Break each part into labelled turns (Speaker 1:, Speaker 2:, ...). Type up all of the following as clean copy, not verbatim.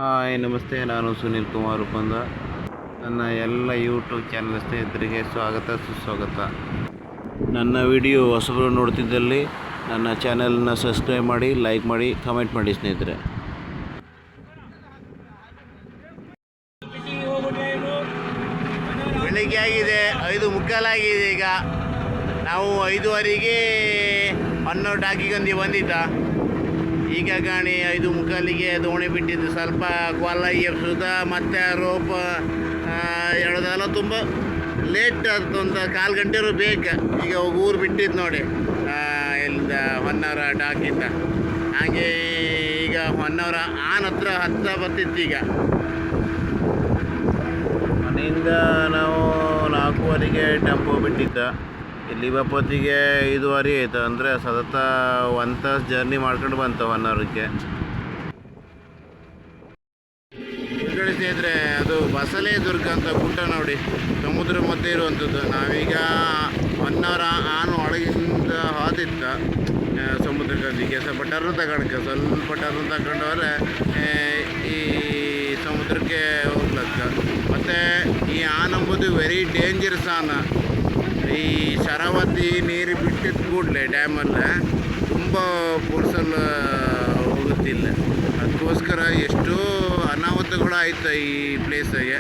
Speaker 1: Hi ನಮಸ್ತೆ, ನಾನು ಸುನೀಲ್ ಕುಮಾರ್ ಉಪಂದ. ನನ್ನ ಎಲ್ಲ ಯೂಟ್ಯೂಬ್ ಚಾನಲ್ ಸ್ನೇಹಿತರಿಗೆ ಸ್ವಾಗತ ಸುಸ್ವಾಗತ. ನನ್ನ ವಿಡಿಯೋ ಹೊಸಬರು ನೋಡ್ತಿದ್ದಲ್ಲಿ ನನ್ನ ಚಾನಲ್ನ ಸಬ್ಸ್ಕ್ರೈಬ್ ಮಾಡಿ, ಲೈಕ್ ಮಾಡಿ, ಕಮೆಂಟ್ ಮಾಡಿ ಸ್ನೇಹಿತರೆ. ಬೆಳಿಗ್ಗೆ ಆಗಿದೆ 5:15 ಈಗ. ನಾವು 5:15ಗೆ ಹೊನ್ನೂರು ಟಾಕಿಗಂದಿ ಬಂದಿದ್ದ. ಈಗ ಗಾಣಿ 5:15ಗೆ ದೋಣಿ ಬಿಟ್ಟಿದ್ದು. ಸ್ವಲ್ಪ ಕೊಲ್ಲ ಎಬ್ಸುದ ಮತ್ತು ರೋಪ್ ಎಳೆದೆಲ್ಲ ತುಂಬ ಲೇಟ್ ಆಗ್ತದೆ. ಒಂದು 1/4 ಗಂಟೆರೂ ಬೇಕು. ಈಗ ಊರು ಬಿಟ್ಟಿದ್ದು ನೋಡಿ, ಇಲ್ಲಿಂದ ಹೊನ್ನವರ ಟಾಕಿಂದ. ಹಾಗೆ ಈಗ ಹೊನ್ನವರ ಹತ್ರ ಬರ್ತಿತ್ತು. ಈಗ ಮನೆಯಿಂದ ನಾವು 4:15ಗೆ ಟೆಂಪೋ ಬಿಟ್ಟಿದ್ದ. ಇಲ್ಲಿ ಬಪ್ಪತ್ತಿಗೆ 5:15 ಆಯ್ತು. ಅಂದರೆ ಸತತ 1 ತಾಸು ಜರ್ನಿ ಮಾಡ್ಕೊಂಡು ಬಂತು ಹೊನ್ನವರಕ್ಕೆ. ನೋಡಿ ಸ್ನೇಹಿತರೆ, ಅದು ಬಸಳೆ ದುರ್ಗ ಅಂತ ಗುಡ್ಡ ನೋಡಿ, ಸಮುದ್ರ ಮಧ್ಯೆ ಇರುವಂಥದ್ದು. ನಾವೀಗ ಹೊನ್ನವರ ಒಳಗಿಂದ ಹಾದಿತ್ತ ಸಮುದ್ರ ಗದಿಗೆ ಸ್ವಲ್ಪ ಟರ್ನ್ ತಗೊಂಡವ್ರೆ ಈ ಸಮುದ್ರಕ್ಕೆ ಹೋಗ್ಲಕ್ಕ. ಮತ್ತು ಈ ಎಂಬುದು ವೆರಿ ಡೇಂಜರಸ್ ಈ ಶರಾವತಿ ನೀರು ಬಿಟ್ಟಿದ್ದ ಕೂಡಲೇ ಡ್ಯಾಮಲ್ಲಿ ತುಂಬ ಫೋರ್ಸಲ್ಲಿ ಹೋಗುತ್ತಿಲ್ಲ. ಅದಕ್ಕೋಸ್ಕರ ಎಷ್ಟೋ ಅನಾಹುತಗಳು ಆಯ್ತು ಈ ಪ್ಲೇಸಿಗೆ.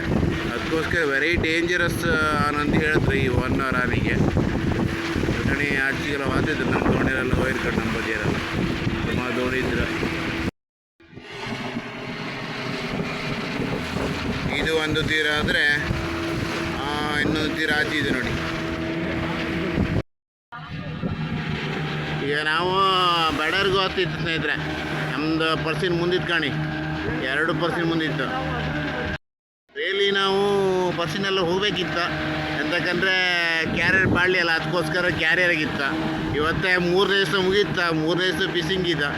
Speaker 1: ಅದಕ್ಕೋಸ್ಕರ ವೆರಿ ಡೇಂಜರಸ್ ಅಂತ ಹೇಳಿದ್ರು ಈ ಹೊನ್ನವರಿಗೆ. ಗಣಿ ಆಚೆಗೆಲ್ಲ ವಾತಿದ್ರು, ನಮ್ಮ ದೋಣಿರೆಲ್ಲ ಹೋಯ್ಕೊಂಡು ನಮ್ಮ ಬದಿಯರೆಲ್ಲ ಸುಮಾರು ದೋಣಿ ಇದ್ರು. ಇದು ಒಂದು ತೀರ ಆದರೆ ಇನ್ನೊಂದು ತೀರ ಆಚೆ ಇದೆ ನೋಡಿ. ಈಗ ನಾವು ಬಡವ್ರಿಗೆ ಹೋಗ್ತಿತ್ತು ಸ್ನೇಹಿತರೆ. ನಮ್ಮದು ಪರ್ಸಿನ್ ಮುಂದಿತ್ತು ಕಾಣಿ, 2 ಪರ್ಸಿನ್ ಮುಂದಿತ್ತು. ಡೈಲಿ ನಾವು ಪರ್ಸಿನೆಲ್ಲ ಹೋಗ್ಬೇಕಿತ್ತು, ಎಂತಕ್ಕಂದರೆ ಕ್ಯಾರಿಯರ್ ಬಾಳಲಿ ಅಲ್ಲ, ಅದಕ್ಕೋಸ್ಕರ ಕ್ಯಾರಿಯರ್ಗಿತ್ತು. ಇವತ್ತೇ 3 ದಿವಸ ಮುಗೀತು, 3 ದಿವಸ ಫಿಶಿಂಗ್ ಇದೆ.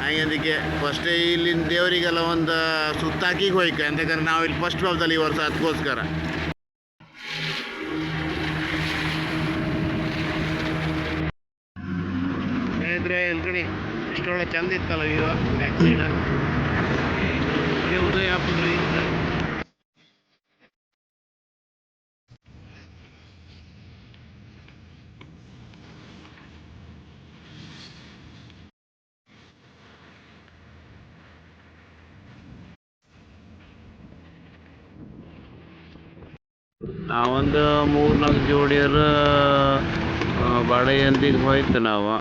Speaker 1: ಹಾಗೆ ಅದಕ್ಕೆ ಫಸ್ಟೇ ಇಲ್ಲಿನ ದೇವರಿಗೆಲ್ಲ ಒಂದು ಸುತ್ತಾಕಿಗೆ ಹೋಯ್ತು, ಎಂತಕ್ಕಂದ್ರೆ ನಾವು ಇಲ್ಲಿ ಫಸ್ಟ್ ಬಾಬ್ದಲ್ಲಿ ಈ ವರ್ಷ. ಅದಕ್ಕೋಸ್ಕರ ಸ್ನೇಹಿತರೆ ಇಲ್ಕಣಿ ಇಷ್ಟೊಳ್ಳೆ ಚಂದ ಇತ್ತಲ್ಲ ವ್ಯೂ. ಬ್ಯಾಕ್ ಸೈಡ್ ಉದಯ ಹಾಕಿದ್ರಿ. ನಾವೊಂದು 3-4 ಜೋಡಿಯರು ಬಾಳೆಯಂತಿಗೆ ಹೋಯ್ತು ನಾವು.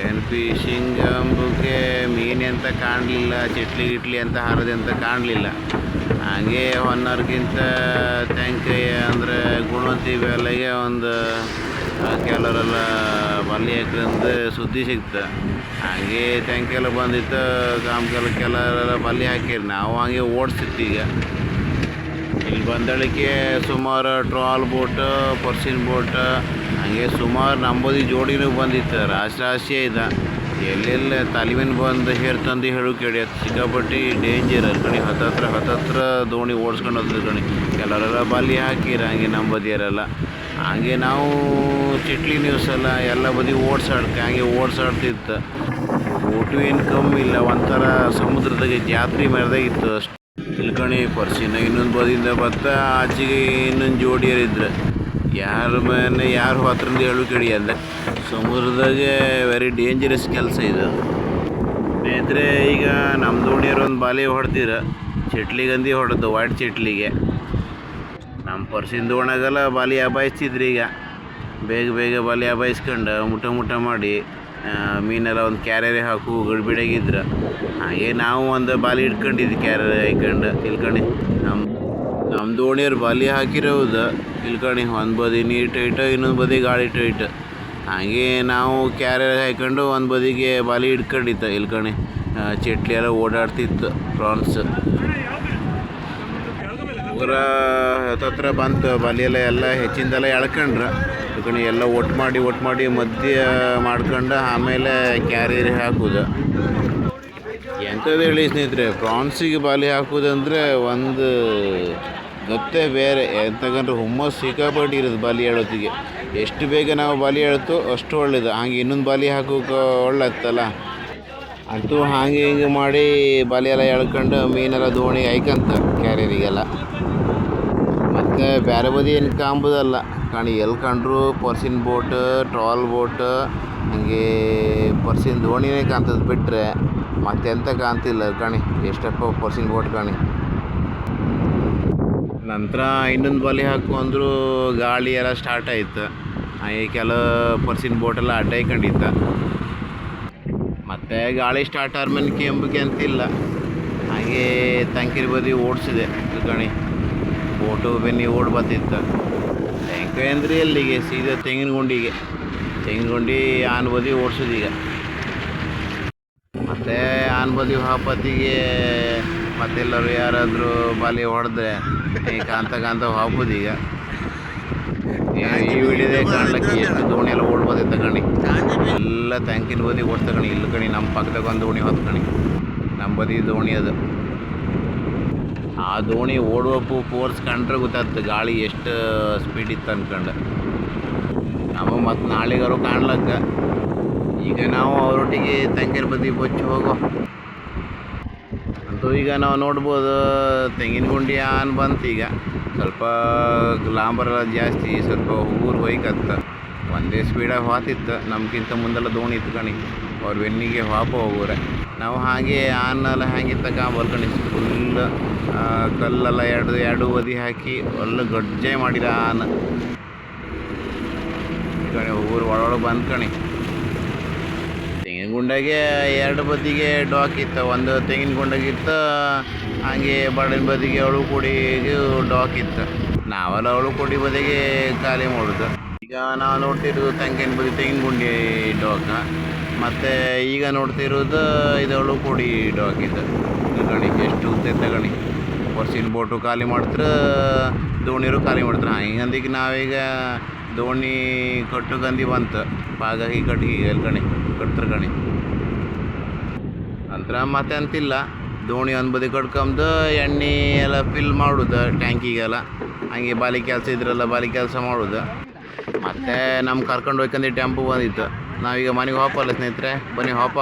Speaker 1: ಏನು ಫಿಶಿಂಗ್ ಅಂಬಕ್ಕೆ ಮೀನು ಅಂತ ಕಾಣಲಿಲ್ಲ, ಚಿಟ್ಲಿ ಅಂತ ಹಾರದೆ ಅಂತ ಕಾಣಲಿಲ್ಲ. ಹಾಗೆ ಹೊನ್ನವರ್ಗಿಂತ ತೆಂಕಾಯಿ ಅಂದರೆ ಗುಣವಂತಿ ಬೆಲೆಗೆ ಒಂದು ಕೆಲವರೆಲ್ಲ ಬಲಿ ಹಾಕ್ರಂತ ಸುದ್ದಿ ಸಿಕ್ತು. ಹಾಗೆ ತೆಂಕಾಯೆಲ್ಲ ಬಂದಿತ್ತು, ಕೆಲವರೆಲ್ಲ ಬಲಿ ಹಾಕಿರಿ. ನಾವು ಹಾಗೆ ಓಡಿಸಿತ್ತು. ಈಗ ಇಲ್ಲಿ ಬಂದಳಿಕೆ ಸುಮಾರು ಟ್ರಾಲ್ ಬೋಟ್, ಪರ್ಸಿನ್ ಬೋಟ್, ಹಾಗೆ ಸುಮಾರು 40 ಜೋಡಿನೂ ಬಂದಿತ್ತು. ರಾಶಿಯೇ ಇದೆ. ಎಲ್ಲೆಲ್ಲ ತಲೆಮೇಲೆ ಬಂದು ಹೇರ್ತಂದು ಹೇಳು ಕೇಳಿ. ಸಿಕ್ಕಾಪಟ್ಟಿ ಡೇಂಜರ್ ಕಣಿ. ಹತ್ತತ್ರ ದೋಣಿ ಓಡಿಸ್ಕೊಂಡು ಹೋಗ್ತದೆ ಕಣಿ. ಕೆಲವರೆಲ್ಲ ಬಲಿ ಹಾಕಿರ ಹಾಗೆ ನಮ್ಮ ಬದಿಯರೆಲ್ಲ. ಹಾಗೆ ನಾವು ಚಿಟ್ಲಿ ನ್ಯೂಸೆಲ್ಲ ಎಲ್ಲ ಬದಿ ಹಾಗೆ ಓಡಿಸಾಡ್ತಿತ್ತು. ಬೋಟು ಏನು ಕಮ್ಮಿ ಇಲ್ಲ, ಒಂಥರ ಸಮುದ್ರದಾಗೆ ಜಾತ್ರೆ ಮೆರೆದಾಗಿತ್ತು ಅಷ್ಟು. ಇಲ್ಕಣಿ ಪರ್ಸಿನ ಇನ್ನೊಂದು ಬದಿಯಿಂದ ಆಚೆಗೆ ಇನ್ನೊಂದು ಜೋಡಿಯರಿದ್ರು. ಯಾರು ಹತ್ರಿಂದ ಹೇಳು ಕೇಳಿ. ಅಲ್ಲ ಸಮುದ್ರದಾಗೆ ವೆರಿ ಡೇಂಜರಸ್ ಕೆಲಸ ಇದು ಸ್ನೇಹಿತರೆ. ಈಗ ನಮ್ಮ ದೋಣಿಯರು ಒಂದು ಬಾಲಿ ಹೊಡೆದಿರ, ಚಿಟ್ಲಿಗಂದಿ ಹೊಡೆದು, ವೈಟ್ ಚಿಟ್ಲಿಗೆ. ನಮ್ಮ ಪರ್ಸಿನ ದೋಣಾಗೆಲ್ಲ ಬಾಲಿ ಅಬಾಯಿಸ್ತಿದ್ರು. ಈಗ ಬೇಗ ಬಾಲಿ ಅಬಾಯಿಸ್ಕೊಂಡು ಮುಟ ಮಾಡಿ ಮೀನೆಲ್ಲ ಒಂದು ಕ್ಯಾರಿಯರ್ ಹಾಕು ಗಡಿಬಿಡಾಗಿದ್ರು. ಹಾಗೆ ನಾವು ಒಂದು ಬಾಲಿ ಇಟ್ಕೊಂಡಿದ್ವಿ ಕ್ಯಾರಿಯರ್ ಹಾಕೊಂಡು. ಇಲ್ಕಣಿ ನಮ್ಮ ದೋಣಿಯರು ಬಾಲಿ ಹಾಕಿರೋದು. ಇಲ್ಕಣಿ ಒಂದು ಬದಿ ನೀರು ಟೈಟು, ಇನ್ನೊಂದು ಬದಿ ಗಾಳಿ ಟೈಟು. ಹಾಗೆ ನಾವು ಕ್ಯಾರಿಯರ್ ಹಾಕೊಂಡು ಒಂದು ಬದಿಗೆ ಬಾಲಿ ಇಟ್ಕೊಂಡಿತ್ತು. ಇಲ್ಕಣಿ ಚಟ್ಲಿ ಎಲ್ಲ ಓಡಾಡ್ತಿತ್ತು, ಪ್ರಾನ್ಸ್ ಪೂರ ಹತ್ತತ್ರ ಬಂತು. ಬಾಲಿಯೆಲ್ಲ ಹೆಚ್ಚಿಂದೆಲ್ಲ ಎಳ್ಕೊಂಡ್ರು. ಇಲ್ಕಣಿ ಎಲ್ಲ ಒಟ್ಟು ಮಾಡಿ ಮಧ್ಯ ಮಾಡ್ಕೊಂಡು ಆಮೇಲೆ ಕ್ಯಾರಿಯರ್ ಹಾಕೋದು. ಎಂಥದ್ದು ಹೇಳಿ ಸ್ನೇಹಿತರೆ, ಪ್ರಾನ್ಸಿಗೆ ಬಾಲಿ ಹಾಕೋದಂದರೆ ಒಂದು ಗೊತ್ತೇ ಬೇರೆ. ಎಂತಕ್ಕಂದ್ರೆ ಹುಮ್ಮಸ್ ಸಿಕ್ಕಾಪಟ್ಟಿ ಇರೋದು ಬಾಲಿ ಹೇಳೋತ್ತಿಗೆ. ಎಷ್ಟು ಬೇಗ ನಾವು ಬಾಲಿ ಹೇಳ್ತು ಅಷ್ಟು ಒಳ್ಳೇದು. ಹಾಗೆ ಇನ್ನೊಂದು ಬಾಲಿ ಹಾಕೋಕೆ ಒಳ್ಳೆತ್ತಲ್ಲ. ಅಂತೂ ಹಾಗೆ ಹಿಂಗೆ ಮಾಡಿ ಬಲೆ ಎಲ್ಲ ಎಳ್ಕೊಂಡು ಮೀನೆಲ್ಲ ದೋಣಿ ಐಕಂತ ಕ್ಯಾರಿಯರಿಗೆಲ್ಲ. ಮತ್ತು ಬೇರೆ ಬದಿ ಏನು ಕಾಂಬುದಲ್ಲ ಕಣಿ, ಎಲ್ಲಿ ಕಂಡ್ರು ಪರ್ಸಿನ್ ಬೋಟ್, ಟ್ರಾಲ್ ಬೋಟ್, ಹೀಗೆ ಪರ್ಸಿನ್ ದೋಣಿನೇ ಕಾಣ್ತದೆ ಬಿಟ್ಟರೆ ಮತ್ತೆಂತ ಕಾಣ್ತಿಲ್ಲ ಕಣಿ. ಎಷ್ಟಪ್ಪ ಪರ್ಸಿನ್ ಬೋಟ್ ಕಣಿ. ನಂತರ ಇನ್ನೊಂದು ಬಲೆ ಹಾಕೊಂಡ್ರು ಗಾಳಿ ಎಲ್ಲ ಸ್ಟಾರ್ಟ್ ಆಯ್ತು. ಹಾಗೆ ಕೆಲವು ಪರ್ಸಿನ್ ಬೋಟೆಲ್ಲ ಅಡ್ಡ ಇಟ್ಕೊಂಡಿತ್ತು. ಮತ್ತು ಗಾಳಿ ಸ್ಟಾರ್ಟ್ ಆದ್ಮೇಲೆ ಕೆಂಬಕ್ಕೆ ಅಂತಿಲ್ಲ, ಹಾಗೆ ತಂಕಿನ ಬದಿ ಓಡಿಸಿದೆ ಕಣಿ. ಬೋಟು ಬೆನ್ನಿ ಓಡಿ ಬರ್ತಿತ್ತು. ಟ್ಯಾಂಕಿ ಅಂದರೆ ಎಲ್ಲಿಗೆ ಸೀದಾ ತೆಂಗಿನ ಗುಂಡಿ ಆನ್ ಬದಿ ಓಡಿಸೋದೀಗ. ಮತ್ತು ಆನ್ ಬದಿ ಹಾಪತ್ತಿಗೆ ಮತ್ತೆಲ್ಲರೂ ಯಾರಾದರೂ ಬಲೆ ಹೊಡೆದ್ರೆ ಕಾಂತ ಹಾಕೋದೀಗ. ಈ ವಿಡಿಯೋದೇ ಕಾಣ್ಲಿಕ್ಕೆ ಎಷ್ಟು ದೋಣಿ ಎಲ್ಲ ಓಡ್ಬೋದಿತ್ತು ಕಣಿ. ಎಲ್ಲ ಟ್ಯಾಂಕಿನ ಬದಿ ಓಡಿಸ್ತ ಕಣಿ. ಇಲ್ಲ ಕಣಿ, ನಮ್ಮ ಪಕ್ಕದಾಗ ಒಂದು ದೋಣಿ ಹೊತ್ತು ಕಣಿ, ನಮ್ಮ ಬದಿ ದೋಣಿ ಅದು. ಆ ದೋಣಿ ಓಡುವ ಫೋರ್ಸ್ ಕಂಡ್ರೆ ಗೊತ್ತಾಗ್ತದೆ ಗಾಳಿ ಎಷ್ಟು ಸ್ಪೀಡ್ ಇತ್ತು ಅಂದ್ಕೊಂಡು. ನಾವು ಮತ್ತು ನಾಳೆಗಾರು ಕಾಣ್ಲಕ್ಕ. ಈಗ ನಾವು ಅವರೊಟ್ಟಿಗೆ ತಂಕಿನ ಬದಿ ಬಚ್ಚಿ ಹೋಗೋ ಅಂತೂ. ಈಗ ನಾವು ನೋಡ್ಬೋದು ತೆಂಗಿನ ಗುಂಡಿ ಆನ್ ಬಂತು. ಈಗ ಸ್ವಲ್ಪ ಲಾಂಬರೆಲ್ಲ ಜಾಸ್ತಿ, ಸ್ವಲ್ಪ ಊರು ಹೋಯ್ಕತ್ತ. ಒಂದೇ ಸ್ಪೀಡಾಗಿ ಹೋತಿತ್ತು. ನಮ್ಗಿಂತ ಮುಂದೆಲ್ಲ ದೋಣಿ ಇತ್ತು ಕಣಿ, ಅವ್ರ ಬೆನ್ನಿಗೆ ಹಾಪ ಹೋಗೋರೆ. ನಾವು ಹಾಗೆ ಆನೆಲ್ಲ ಹಾಗೆ ತಗೊಂಬಲ್ ಕಣಿ. ಫುಲ್ ಕಲ್ಲೆಲ್ಲ ಎರಡು ಬದಿ ಹಾಕಿ ಒಳ್ಳೆ ಗಡ್ಜೆ ಮಾಡಿದ ಆನೆ ಕಣಿ. ಊರು ಒಳಗೆ ಬಂದು ಕಣಿ. ತೆಂಗಿನ ಗುಂಡಾಗೆ ಎರಡು ಬದಿಗೆ ಡಾಕ್ ಇತ್ತು. ಒಂದು ತೆಂಗಿನ ಗುಂಡಾಗಿತ್ತು, ಹಾಗೆ ಬಡನ ಬದಿಗೆ ಅವಳು ಕೊಡಿಗೆ ಡಾಕ್ ಇತ್ತು. ನಾವೆಲ್ಲ ಅವಳು ಕೊಡಿ ಬದಿಗೆ ಖಾಲಿ ಮಾಡೋದು. ಈಗ ನಾವು ನೋಡ್ತಿರೋದು ತೆಂಗಿನ ಗುಂಡಿ ಡಾಕ, ಮತ್ತು ಈಗ ನೋಡ್ತಿರೋದು ಇದು ಅವಳು ಕೊಡಿ ಡಾಕ್ ಇತ್ತು ಗಣಿ. ಎಷ್ಟು ಉದ್ದ ಗಣಿ. ಪರ್ಸಿನ ಬೋಟು ಖಾಲಿ ಮಾಡ್ತಾರೆ, ದೋಣಿಯರು ಖಾಲಿ ಮಾಡ್ತಾರೆ. ಹಿಂಗಂದಿಗೆ ನಾವೀಗ ದೋಣಿ ಕಟ್ಟು ಗಂದಿ ಬಂತು, ಪಾಗಾಗಿ ಕಟ್ಟಿಗೆ ಎಲ್ಲಿ ಕಣಿ ಕಟ್ತಾರೆ ಕಣಿ. ನಂತರ ಮತ್ತೆ ಅಂತಿಲ್ಲ, ದೋಣಿ ಒಂದು ಬದಿ ಕಟ್ಕೊಂಬದು ಎಣ್ಣೆ ಎಲ್ಲ ಫಿಲ್ ಮಾಡೋದು ಟ್ಯಾಂಕಿಗೆಲ್ಲ. ಹಂಗೆ ಬಾಲಿ ಕೆಲಸ ಇದ್ರಲ್ಲ ಬಾಲಿ ಕೆಲಸ ಮಾಡೋದು. ಮತ್ತು ನಮ್ಮ ಕರ್ಕೊಂಡು ಹೋಗ್ಕಂದು ಟೆಂಪು ಬಂದಿತ್ತು. ನಾವೀಗ ಮನೆಗೆ ಹೋಪಲ್ಲ ಸ್ನೇಹಿತರೆ, ಬನ್ನಿ ಹೋಪ.